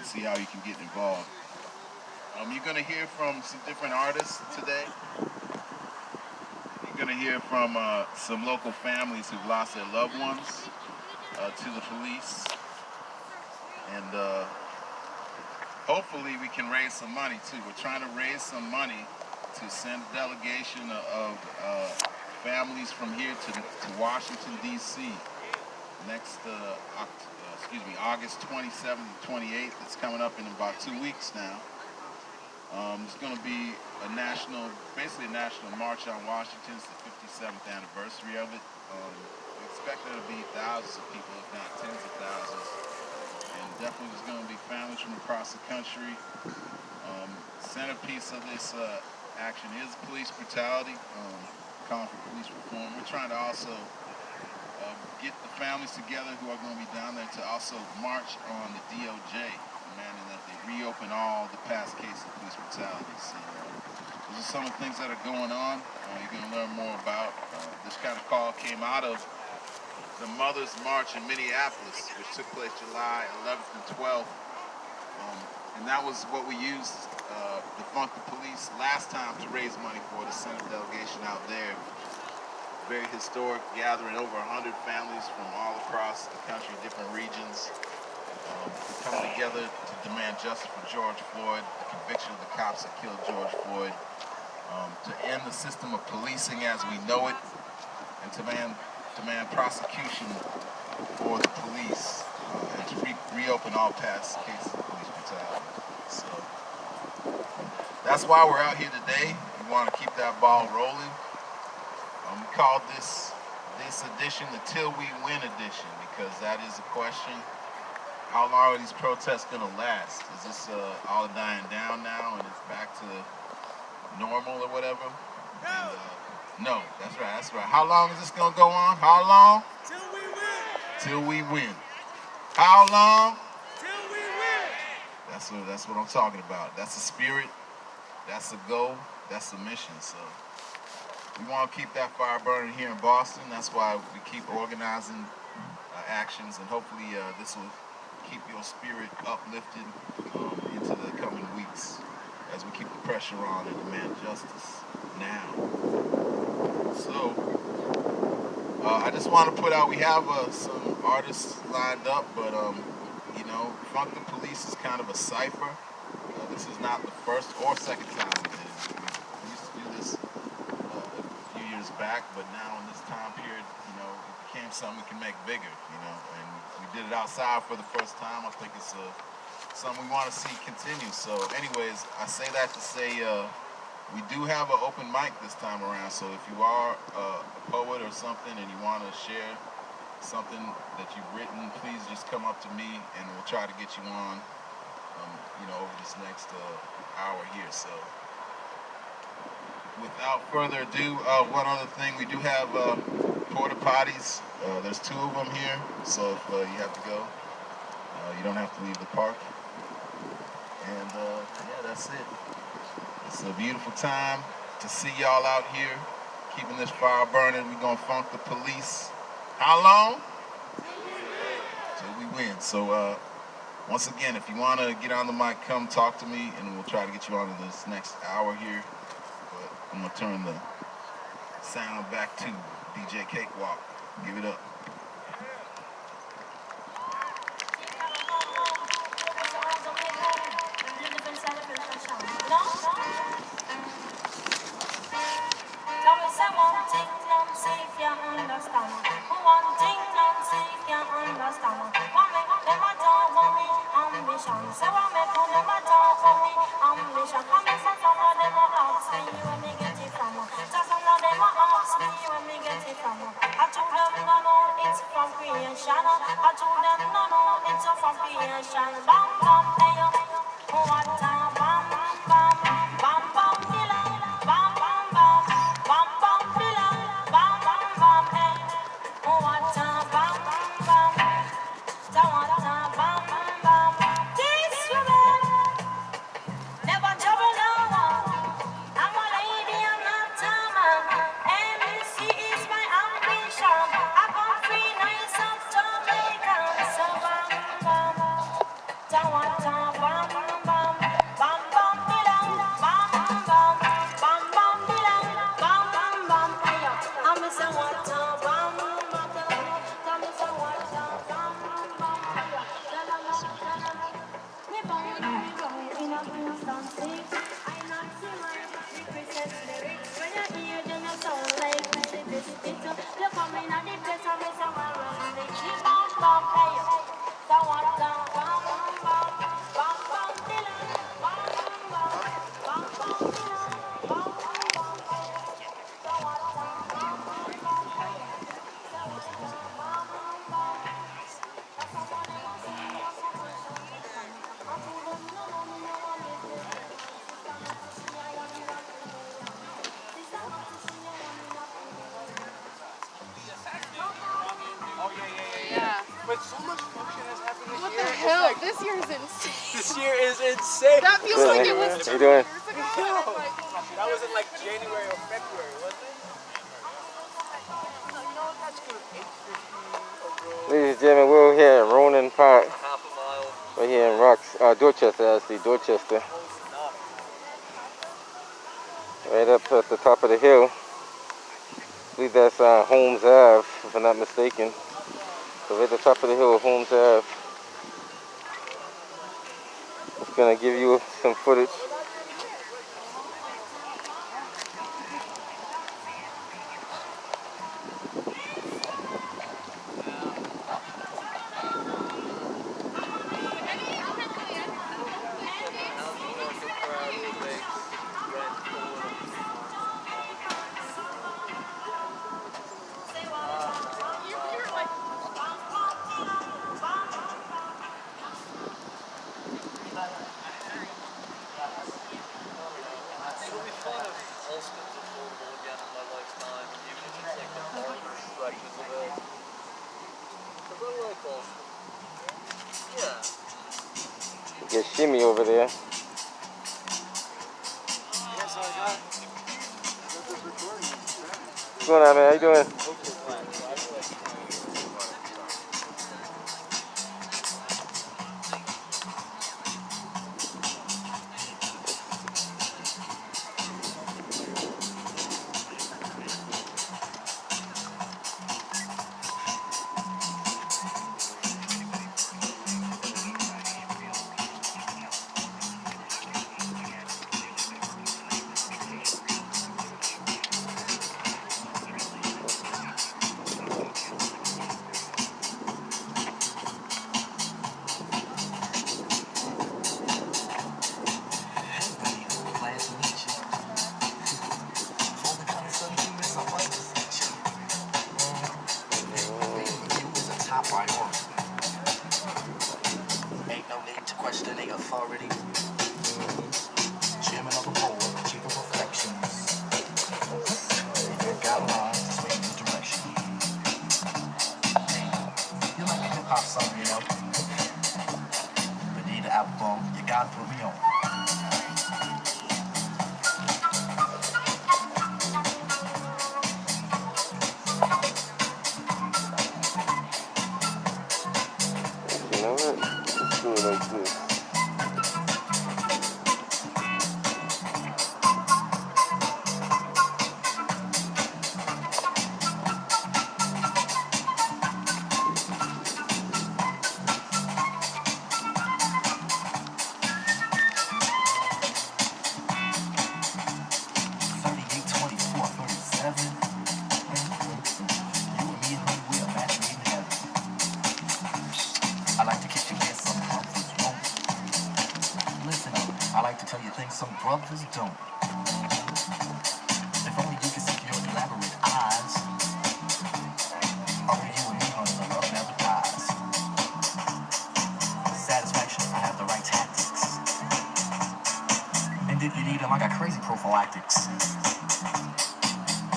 see how you can get involved. You're going to hear from some different artists today. You're going to hear from some local families who've lost their loved ones to the police. And hopefully we can raise some money too. We're trying to raise some money to send a delegation of families from here to Washington, D.C. next August 27th and 28th. It's coming up in about 2 weeks now. It's going to be basically a national march on Washington. It's the 57th anniversary of it. We expect there to be thousands of people, if not tens of thousands. And definitely there's going to be families from across the country. Centerpiece of this action is police brutality, calling for police reform. We're trying to also get the families together who are going to be down there to also march on the DOJ, demanding that they reopen all the past cases of police brutality. So, those are some of the things that are going on. You're going to learn more about. This kind of call came out of the Mother's March in Minneapolis, which took place July 11th and 12th. And that was what we used to fund the police last time to raise money for the Senate delegation out there. Very historic gathering, over 100 families from all across the country, different regions, coming together to demand justice for George Floyd, the conviction of the cops that killed George Floyd, to end the system of policing as we know it, and to demand prosecution for the police, and to reopen all past cases of police brutality. So that's why we're out here today. We want to keep that ball rolling. We called this edition the Till We Win edition, because that is a question. How long are these protests going to last? Is this all dying down now and it's back to normal or whatever? No, that's right. How long is this going to go on? How long? Till we win. Till we win. How long? Till we win. That's what I'm talking about. That's the spirit. That's the goal. That's the mission. So we want to keep that fire burning here in Boston. That's why we keep organizing actions, and hopefully this will keep your spirit uplifted into the coming weeks as we keep the pressure on and demand justice now. So I just want to put out, we have some artists lined up, but Funk the Police is kind of a cipher. This is not the first or second time we did it. We used to do this a few years back, but now in this time period, it became something we can make bigger, and we did it outside for the first time. I think it's something we want to see continue. So anyways, I say that to say we do have an open mic this time around, so if you are a poet or something and you want to share something that you've written, please just come up to me and we'll try to get you on over this next hour here. So without further ado, one other thing, we do have porta potties. There's 2 of them here, so if you have to go, you don't have to leave the park. And yeah, that's it. It's a beautiful time to see y'all out here keeping this fire burning. We're gonna funk the police. How long? Till we win. So once again, if you want to get on the mic, come talk to me, and we'll try to get you on in this next hour here. But I'm going to turn the sound back to DJ Cakewalk. Give it up. So I make all them a talk for me ambition. Come and some of them a ask me where me get it from. Just some of them a ask me where me get it from. I told them no, it's from creation. I told them no, it's from creation. Bam bam hey, what a bam bam bam bam killer. Bam bam bam bam bam killer. Bam bam bam hey, what a bam bam. What a bam bam. This woman never trouble no one. I'm a lady, I'm not a man. MC is my ambition. I come free, nice of Jamaican. So bam bam, ta But so much function has happened this What year. the hell? Like, This year is insane. this year is insane. That feels like it was How you doing? years ago. That was in like January or February, wasn't it? No, you know what? That's good. 850 Ladies and gentlemen, we're here in Ronan Park. half a mile. We're here in Dorchester, actually, Dorchester. Right up at the top of the hill. I believe that's Holmes Ave, if I'm not mistaken. So right at the top of the hill, Holmes Ave. Just gonna give you some footage. It'll be fun if Alston's affordable again in my lifetime, even if it's like the farther stretches of it. Because I like Alston. Yeah. Get Shimmy over there. Yes, I got this recording. What's going on, man? How you doing? Ain't no need to question the authority. Chairman of the board, chief of reflections. You got lines to sway the direction. Hey, you like a hip hop song, you know? But need an album, you gotta put me on. You know what? Let's do it like this. I like to kick your ass, some brothers won't. Listen up, I like to tell you things some brothers don't. If only you could see your elaborate eyes. Only you and me, honey, the love never dies. Satisfaction, I have the right tactics. And if you need them, I got crazy prophylactics.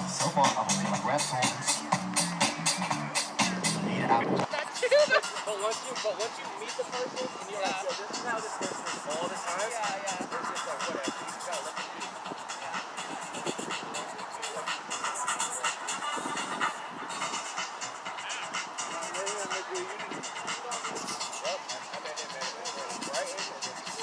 So far, I've been feeling rap songs. Need an album. But once you meet the person and you're like, yo, this is how this person is all the time. It's just like whatever. You just gotta let them be. Yep, I met him at Brighton.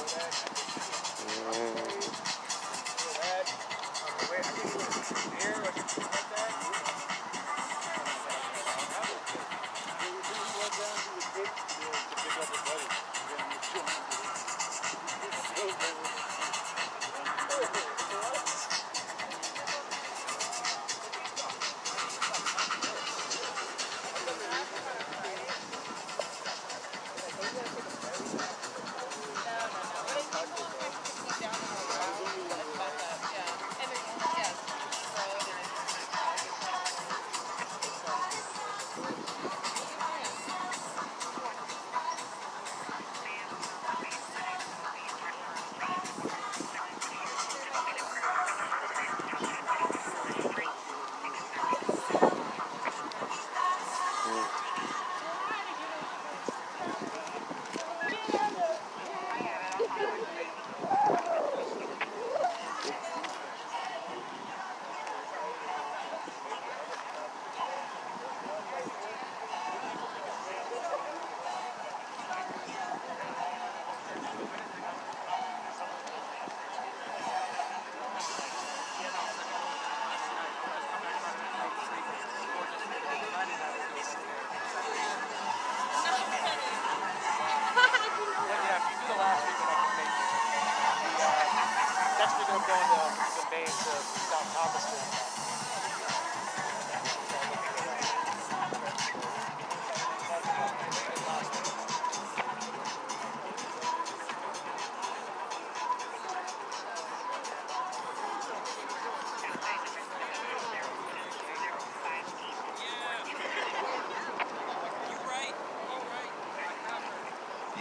Maine to South Galveston.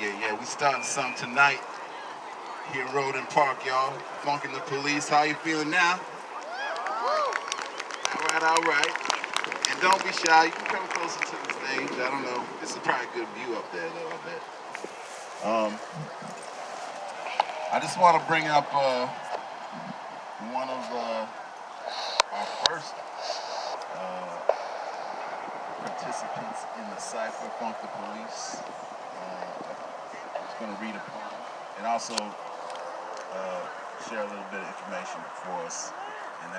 Yeah, we starting something tonight here in Roden Park, y'all. Funkin' the Police. How you feeling now? All right. And don't be shy. You can come closer to the stage. I don't know. This is probably a good view up there, though, I bet. I just want to bring up one of our first participants in the cipher, Funk the Police. I'm just going to read a poem and also share a little bit of information for us, and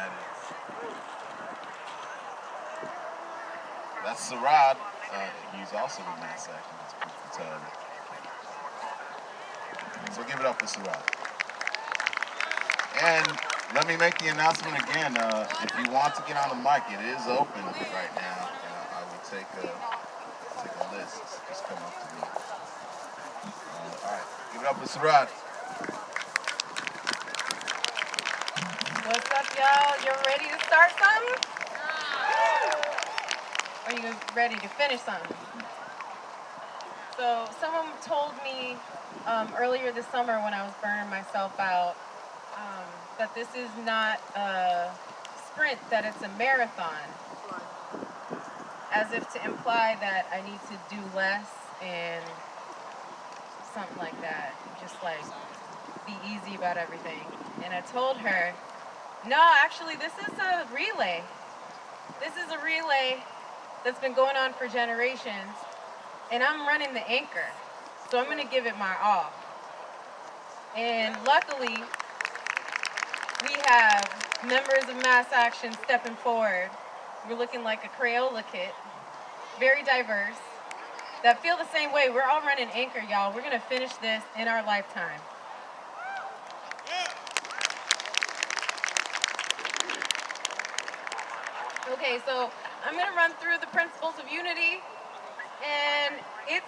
that's Sarad. He's also with Mass Action. That's police brutality. So give it up for Sarad. And let me make the announcement again. If you want to get on the mic, it is open right now, and I will take a list. Just come up to me. All right, give it up for Sarad. What's up, y'all? You ready to start something? Or are you ready to finish something? So someone told me earlier this summer when I was burning myself out that this is not a sprint, that it's a marathon. As if to imply that I need to do less and something like that. Just like be easy about everything. And I told her, no, actually this is a relay. This is a relay that's been going on for generations, and I'm running the anchor. So I'm gonna give it my all. And luckily, we have members of Mass Action stepping forward. We're looking like a Crayola kit, very diverse, that feel the same way. We're all running anchor, y'all. We're gonna finish this in our lifetime. Okay, so I'm gonna run through the principles of unity, and it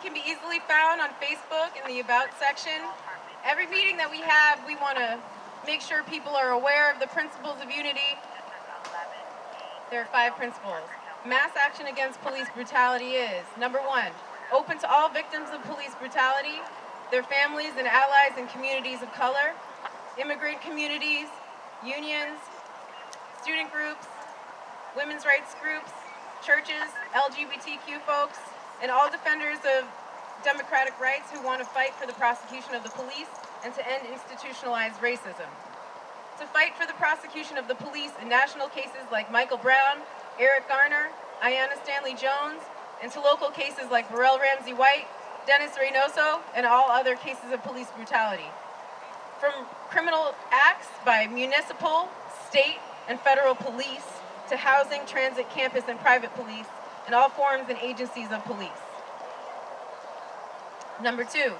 can be easily found on Facebook in the About section. Every meeting that we have, we want to make sure people are aware of the principles of unity. There are 5 principles. Mass action against police brutality is, number 1, open to all victims of police brutality, their families and allies in communities of color, immigrant communities, unions, student groups, women's rights groups, churches, LGBTQ folks, and all defenders of democratic rights who want to fight for the prosecution of the police and to end institutionalized racism. To fight for the prosecution of the police in national cases like Michael Brown, Eric Garner, Ayanna Stanley Jones, and to local cases like Burrell Ramsey White, Dennis Reynoso, and all other cases of police brutality. From criminal acts by municipal, state, and federal police to housing, transit, campus, and private police, and all forms and agencies of police. Number 2,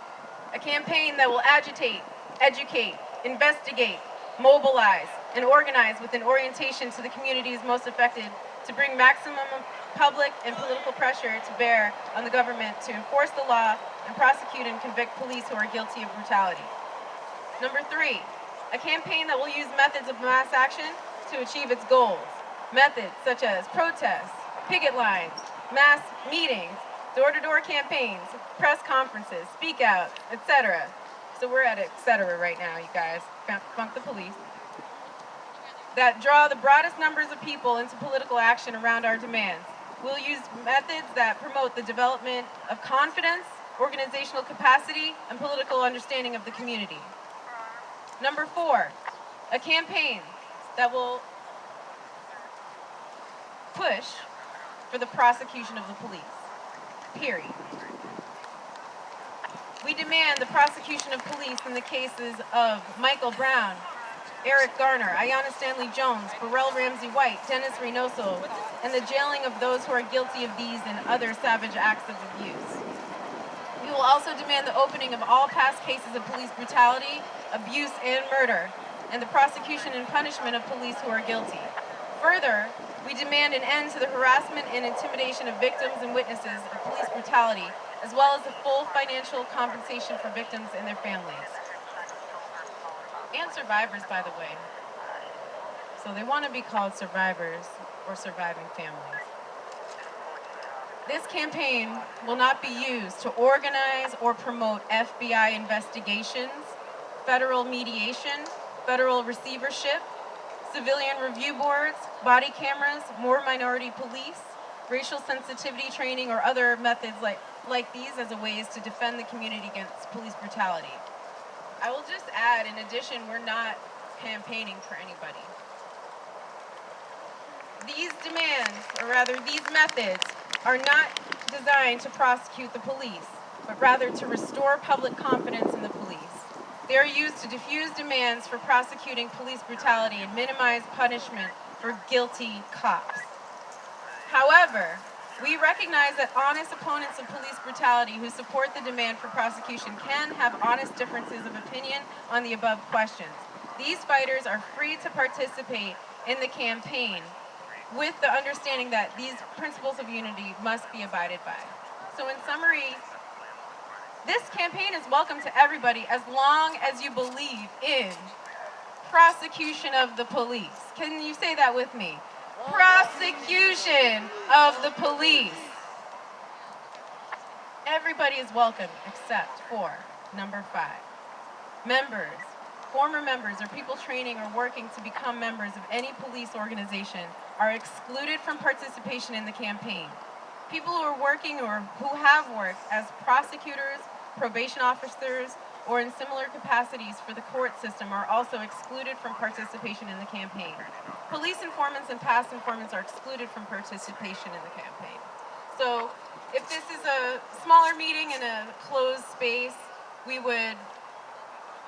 a campaign that will agitate, educate, investigate, mobilize, and organize with an orientation to the communities most affected to bring maximum public and political pressure to bear on the government to enforce the law and prosecute and convict police who are guilty of brutality. Number 3, a campaign that will use methods of mass action to achieve its goals. Methods such as protests, picket lines, mass meetings, door-to-door campaigns, press conferences, speak outs, etc. So we're at etc. right now, you guys. Funk the police. That draw the broadest numbers of people into political action around our demands. We'll use methods that promote the development of confidence, organizational capacity, and political understanding of the community. Number 4, a campaign that will push for the prosecution of the police. Period. We demand the prosecution of police in the cases of Michael Brown, Eric Garner, Ayanna Stanley Jones, Burrell Ramsey White, Dennis Reynoso, and the jailing of those who are guilty of these and other savage acts of abuse. We will also demand the opening of all past cases of police brutality, abuse, and murder, and the prosecution and punishment of police who are guilty. Further, we demand an end to the harassment and intimidation of victims and witnesses of police brutality, as well as the full financial compensation for victims and their families. And survivors, by the way. So they want to be called survivors or surviving families. This campaign will not be used to organize or promote FBI investigations, federal mediation, federal receivership, civilian review boards, body cameras, more minority police, racial sensitivity training, or other methods like these as a ways to defend the community against police brutality. I will just add, in addition, we're not campaigning for anybody. These demands, or rather these methods, are not designed to prosecute the police, but rather to restore public confidence in the police. They are used to diffuse demands for prosecuting police brutality and minimize punishment for guilty cops. However, we recognize that honest opponents of police brutality who support the demand for prosecution can have honest differences of opinion on the above questions. These fighters are free to participate in the campaign with the understanding that these principles of unity must be abided by. So in summary, this campaign is welcome to everybody as long as you believe in prosecution of the police. Can you say that with me? Prosecution of the police. Everybody is welcome except for number 5. Members, former members, or people training or working to become members of any police organization are excluded from participation in the campaign. People who are working or who have worked as prosecutors, probation officers, or in similar capacities for the court system are also excluded from participation in the campaign. Police informants and past informants are excluded from participation in the campaign. So if this is a smaller meeting in a closed space, we would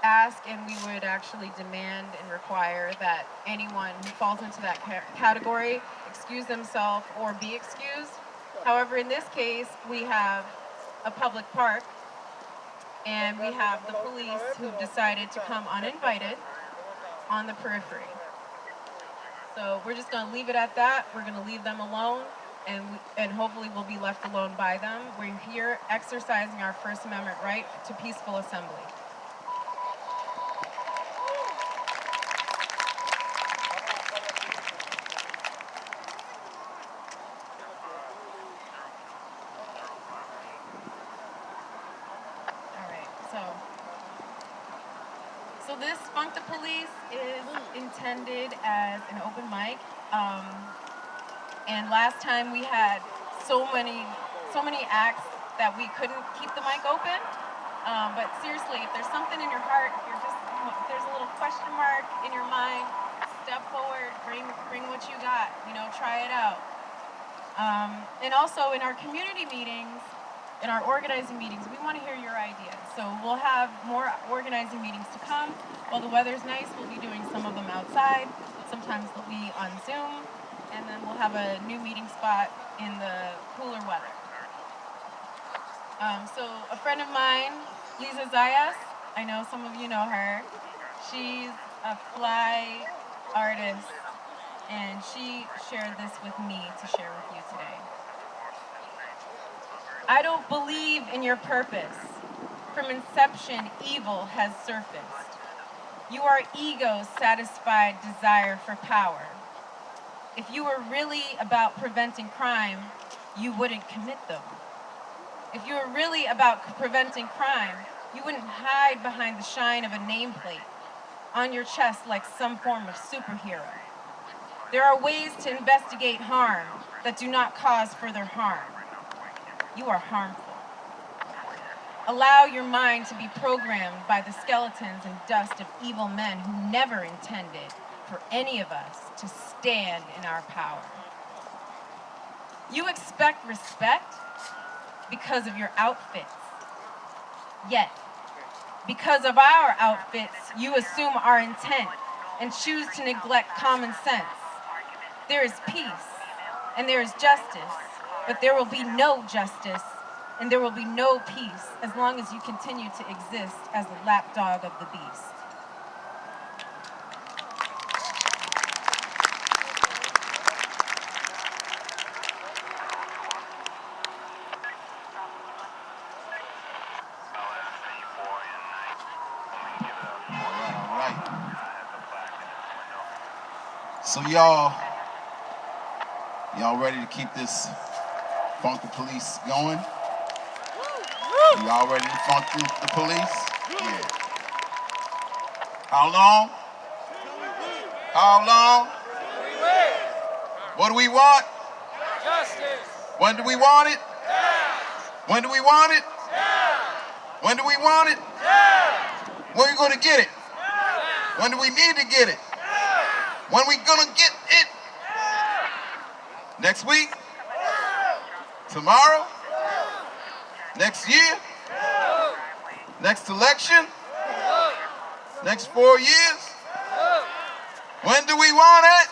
ask and we would actually demand and require that anyone who falls into that category excuse themselves or be excused. However, in this case, we have a public park and we have the police who've decided to come uninvited on the periphery. So we're just going to leave it at that. We're going to leave them alone, and hopefully we'll be left alone by them. We're here exercising our First Amendment right to peaceful assembly. So this Funk the Police is intended as an open mic. And last time we had so many acts that we couldn't keep the mic open. But seriously, if there's something in your heart, if there's a little question mark in your mind, step forward, bring what you got, try it out. And also in our community meetings, in our organizing meetings, we want to hear your ideas. So we'll have more organizing meetings to come. While the weather's nice, we'll be doing some of them outside. Sometimes they'll be on Zoom. And then we'll have a new meeting spot in the cooler weather. So a friend of mine, Lisa Zayas, I know some of you know her. She's a fly artist, and she shared this with me to share with you today. I don't believe in your purpose. From inception, evil has surfaced. You are ego's satisfied desire for power. If you were really about preventing crime, you wouldn't commit them. If you were really about preventing crime, you wouldn't hide behind the shine of a nameplate on your chest like some form of superhero. There are ways to investigate harm that do not cause further harm. You are harmful. Allow your mind to be programmed by the skeletons and dust of evil men who never intended for any of us to stand in our power. You expect respect because of your outfits. Yet, because of our outfits, you assume our intent and choose to neglect common sense. There is peace and there is justice, but there will be no justice and there will be no peace as long as you continue to exist as the lapdog of the beast. So y'all ready to keep this funk the police going? Y'all ready to funk the police? Yeah. How long? How long? What do we want? Justice. When do we want it? When do we want it? When do we want it? When are we going to get it? When do we need to get it? When are we going to get it? Next week? Tomorrow? Next year? Next election? Next 4 years? When do we want it?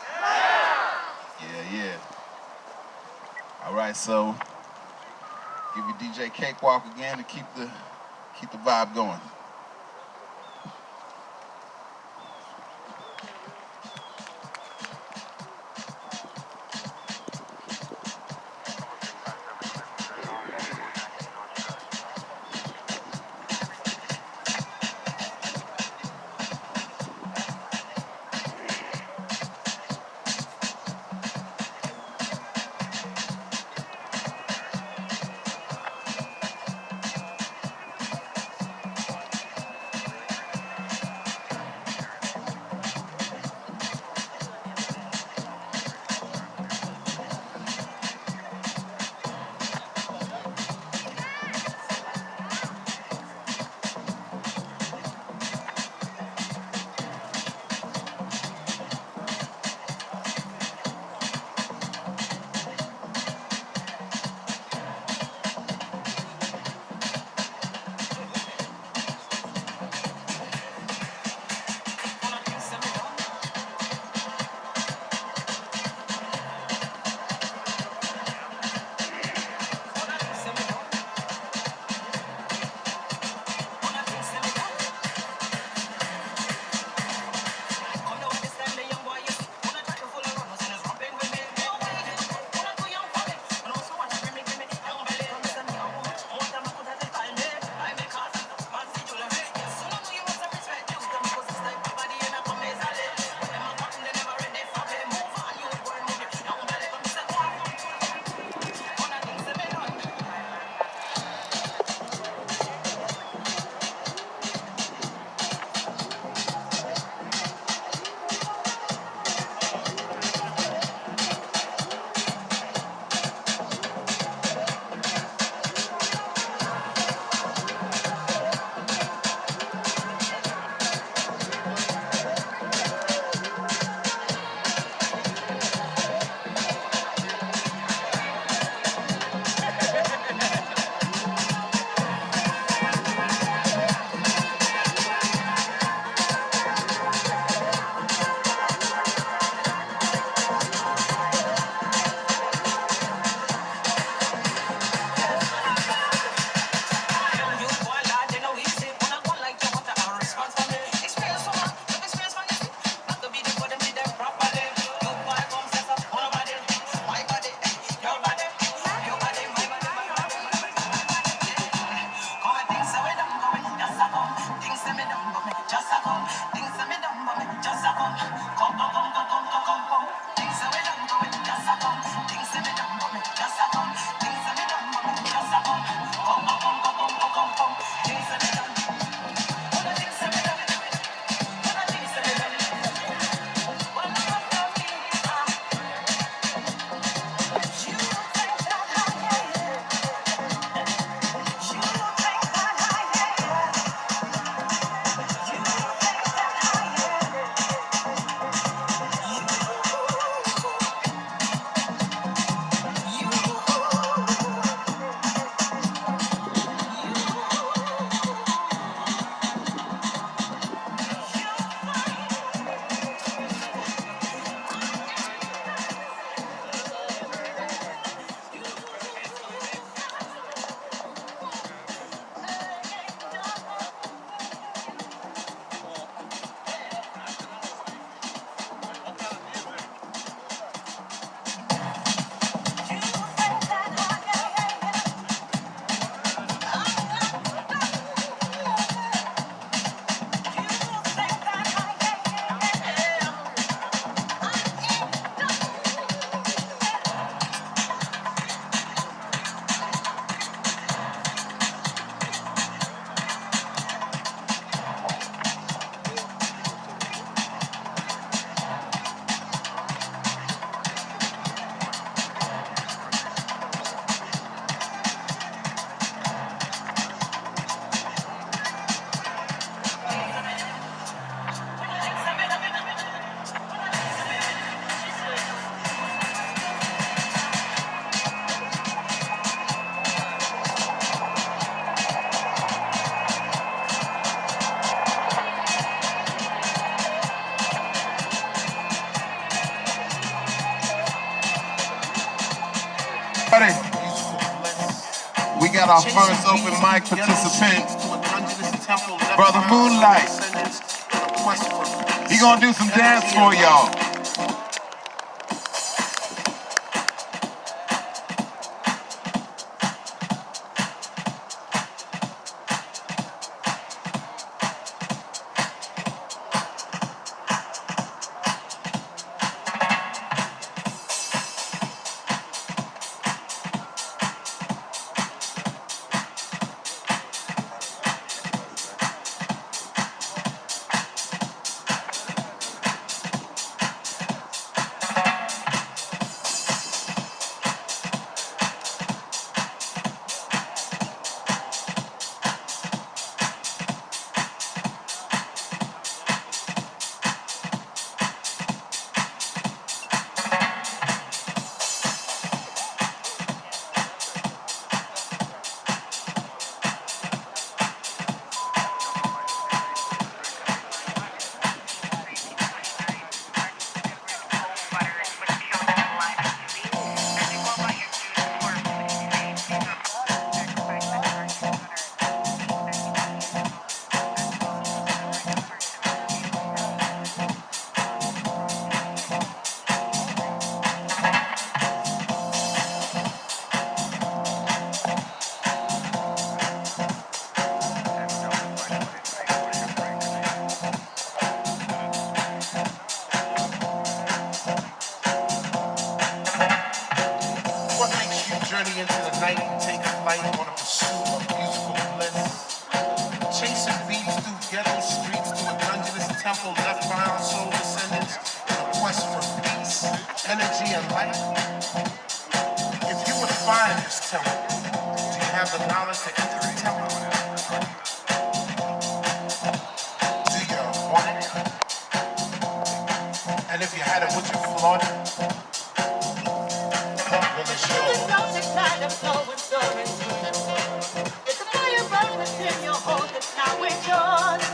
Yeah. All right, so give you DJ Cakewalk again to keep the vibe going. got our first open mic participant, Brother Moonlight. He gonna do some dance for y'all. What makes you journey into the night and take flight on a pursuit of musical bliss? Chasing beats through ghetto streets to a dungeonous temple left by our soul descendants in a quest for peace, energy, and light. If you would find this temple, do you have the knowledge to enter the temple? Do you want it? And if you had it, would you flaunt it? Well, it's yours. It's a fire burning within your heart that's now it's yours.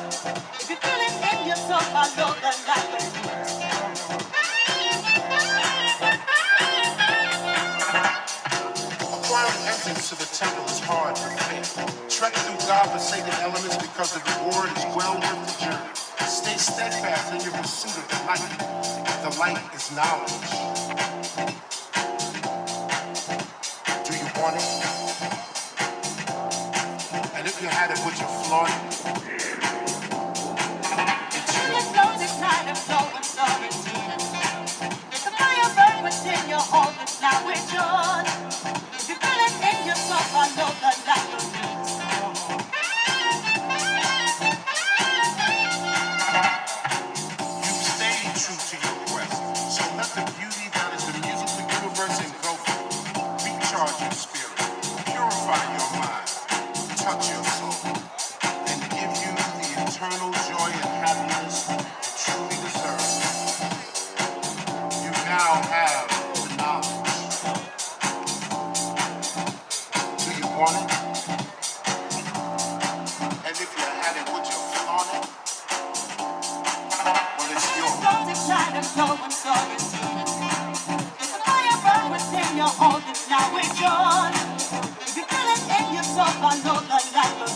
If you feel it in yourself, I know that life is Acquiring entrance to the temple is hard and fair. Trek through God-forsaken elements because the reward is well worth the journey. Stay steadfast in your pursuit of the light. The light is knowledge. Do you want it? And if you had it, would you flaunt it? It's yours. It's a fire burning within your heart that's now it's yours. If you feel it in yourself, I know that life is You've stayed true to your quest. So let the beauty that is the musical universe engulf you. Recharge your spirit. Purify your mind. Touch your soul. And give you the eternal joy and happiness you truly deserve. You now have the knowledge. Do you want it? And if you had it, would you flaunt it? Well, it's yours. It's a fire burning within your heart that's now it's yours. If you feel it in yourself, I know that life is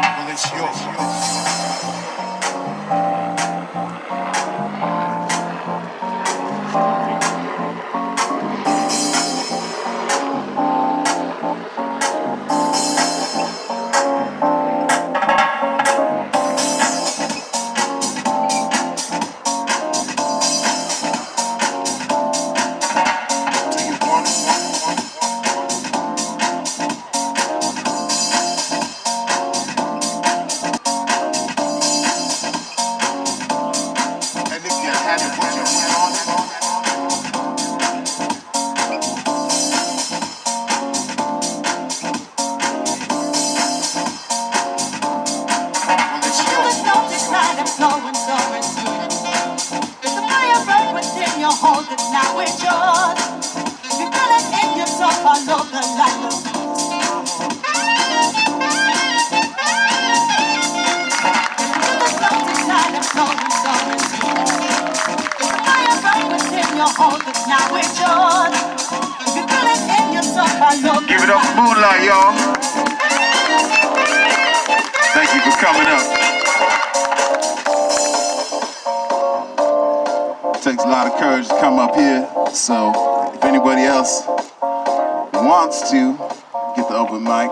Well, it's yours. now it's yours. You feel it in yourself all over like a inside of flowing, flowing. The fire burns within your heart, but now it's yours. You feel it in yourself all over. Give it up for Moonlight, y'all. Thank you for coming up. It takes a lot of courage to come up here, so if anybody else wants to get the open mic,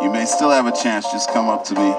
you may still have a chance. Just come up to me.